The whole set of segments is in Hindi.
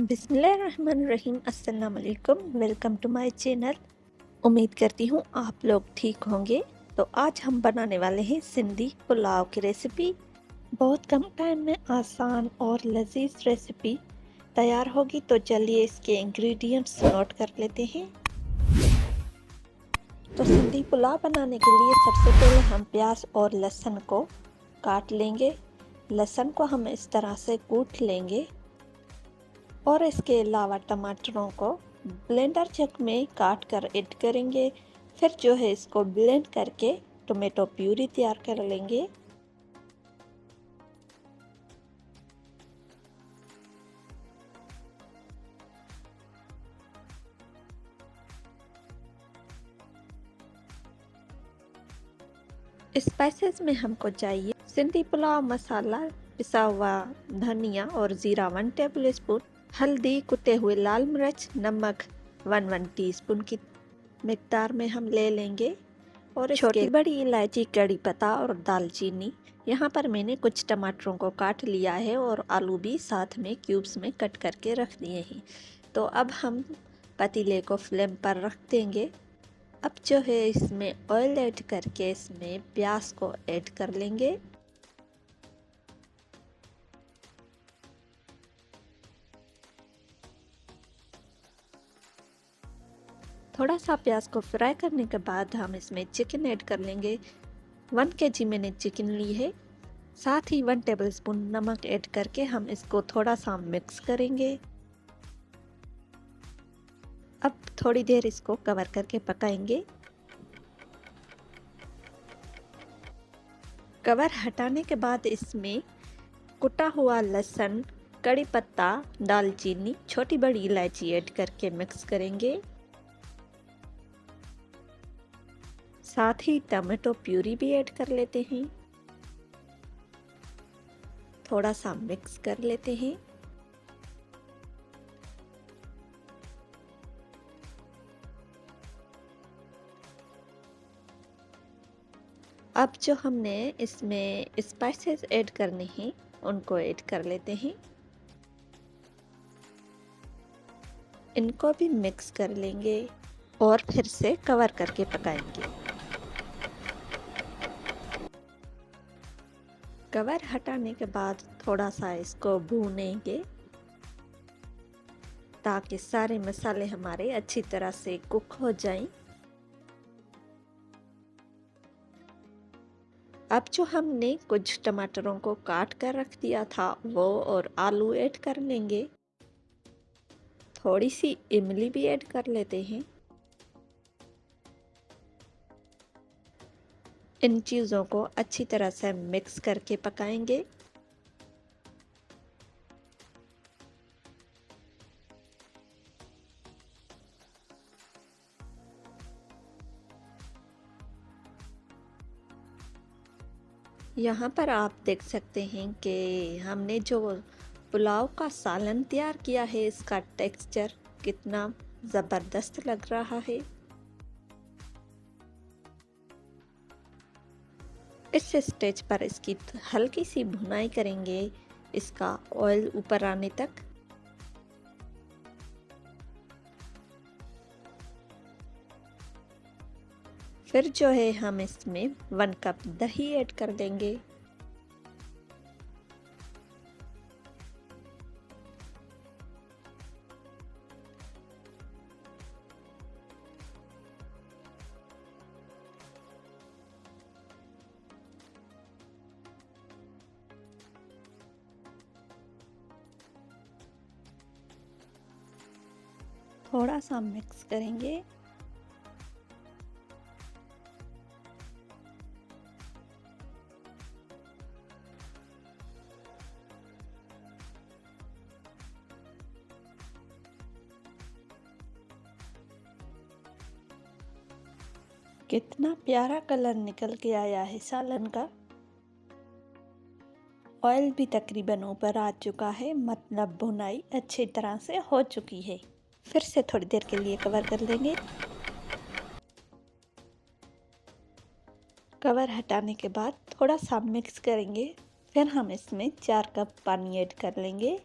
बिस्मिल्लाहिर्रहमानिर्रहीम। अस्सलाम वालेकुम। Welcome to my channel. उम्मीद करती हूँ आप लोग ठीक होंगे। तो आज हम बनाने वाले हैं सिंधी पुलाव की रेसिपी। बहुत कम टाइम में आसान और लजीज रेसिपी तैयार होगी। तो चलिए इसके इंग्रेडिएंट्स नोट कर लेते हैं। तो सिंधी पुलाव बनाने के लिए सबसे पहले हम प्याज और लहसुन को काट लेंगे। लहसुन को हम इस तरह से कूट लेंगे और इसके अलावा टमाटरों को ब्लेंडर जग में काट कर ऐड करेंगे। फिर जो है इसको ब्लेंड करके टोमेटो प्यूरी तैयार कर लेंगे। स्पाइसेस में हमको चाहिए सिंधी पुलाव मसाला, पिसा हुआ धनिया और जीरा 1 टेबल स्पून, हल्दी, कुटे हुए लाल मिर्च, नमक 1 टीस्पून की मिकदार में हम ले लेंगे। और छोटी बड़ी इलायची, कड़ी पत्ता और दालचीनी। यहाँ पर मैंने कुछ टमाटरों को काट लिया है और आलू भी साथ में क्यूब्स में कट करके रख दिए हैं। तो अब हम पतीले को फ्लेम पर रख देंगे। अब जो है इसमें ऑयल ऐड करके इसमें प्याज को ऐड कर लेंगे। थोड़ा सा प्याज को फ्राई करने के बाद हम इसमें चिकन ऐड कर लेंगे। 1 केजी मैंने चिकन ली है। साथ ही 1 टेबल स्पून नमक ऐड करके हम इसको थोड़ा सा मिक्स करेंगे। अब थोड़ी देर इसको कवर करके पकाएंगे। कवर हटाने के बाद इसमें कुटा हुआ लहसुन, कड़ी पत्ता, दालचीनी, छोटी बड़ी इलायची ऐड करके मिक्स करेंगे। साथ ही टमाटो प्यूरी भी ऐड कर लेते हैं। थोड़ा सा मिक्स कर लेते हैं। अब जो हमने इसमें स्पाइसेस ऐड करने हैं उनको ऐड कर लेते हैं। इनको भी मिक्स कर लेंगे और फिर से कवर करके पकाएंगे। कवर हटाने के बाद थोड़ा सा इसको भूनेंगे ताकि सारे मसाले हमारे अच्छी तरह से कुक हो जाएं। अब जो हमने कुछ टमाटरों को काट कर रख दिया था वो और आलू ऐड कर लेंगे। थोड़ी सी इमली भी ऐड कर लेते हैं। इन चीज़ों को अच्छी तरह से मिक्स करके पकाएंगे। यहाँ पर आप देख सकते हैं कि हमने जो पुलाव का सालन तैयार किया है इसका टेक्सचर कितना ज़बरदस्त लग रहा है। इस स्टेज पर इसकी हल्की सी भुनाई करेंगे, इसका ऑयल ऊपर आने तक। फिर जो है हम इसमें 1 कप दही ऐड कर देंगे। थोड़ा सा मिक्स करेंगे। कितना प्यारा कलर निकल के आया है सालन का। ऑयल भी तकरीबन ऊपर आ चुका है, मतलब भुनाई अच्छी तरह से हो चुकी है। फिर से थोड़ी देर के लिए कवर कर देंगे। कवर हटाने के बाद थोड़ा सा मिक्स करेंगे। फिर हम इसमें 4 कप पानी ऐड कर लेंगे।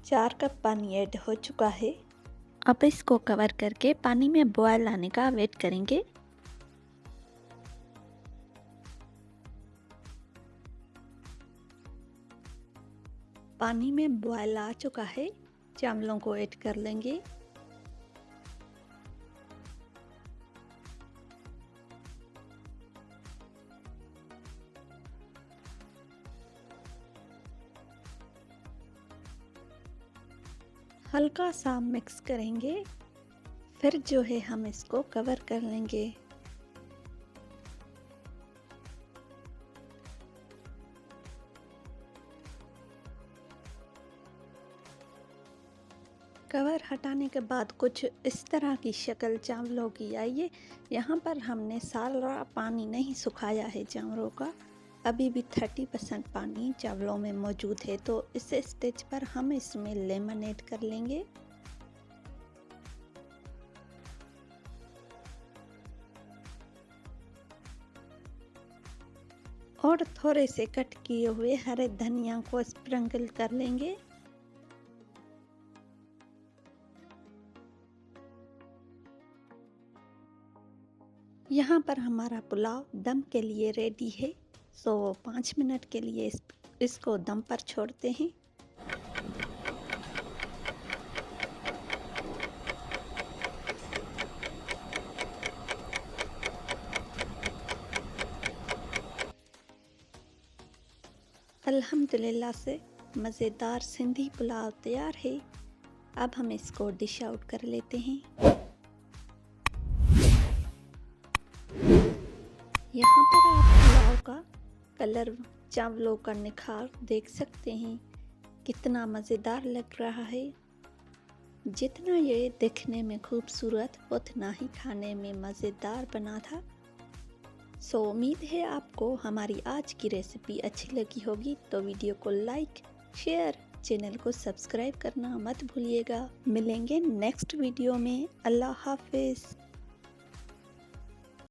4 कप पानी ऐड हो चुका है। अब इसको कवर करके पानी में बॉयल आने का वेट करेंगे। पानी में बॉयल आ चुका है, चावलों को ऐड कर लेंगे। हल्का सा मिक्स करेंगे, फिर जो है हम इसको कवर कर लेंगे। कवर हटाने के बाद कुछ इस तरह की शक्ल चावलों की आई है। यहाँ पर हमने सारा पानी नहीं सुखाया है चावलों का, अभी भी 30% पानी चावलों में मौजूद है। तो इस स्टेज पर हम इसमें लेमन ऐड कर लेंगे। और थोड़े से कट किए हुए हरे धनिया को स्प्रिंकल कर लेंगे। यहाँ पर हमारा पुलाव दम के लिए रेडी है। 5 मिनट के लिए इसको दम पर छोड़ते हैं। अल्हम्दुलिल्लाह से मज़ेदार सिंधी पुलाव तैयार है। अब हम इसको डिश आउट कर लेते हैं। यहाँ पर आप पुलाव का कलर, चावलों का निखार देख सकते हैं, कितना मज़ेदार लग रहा है। जितना ये दिखने में खूबसूरत उतना ही खाने में मज़ेदार बना था। उम्मीद है आपको हमारी आज की रेसिपी अच्छी लगी होगी। तो वीडियो को लाइक, शेयर, चैनल को सब्सक्राइब करना मत भूलिएगा। मिलेंगे नेक्स्ट वीडियो में। अल्लाह हाफिज़।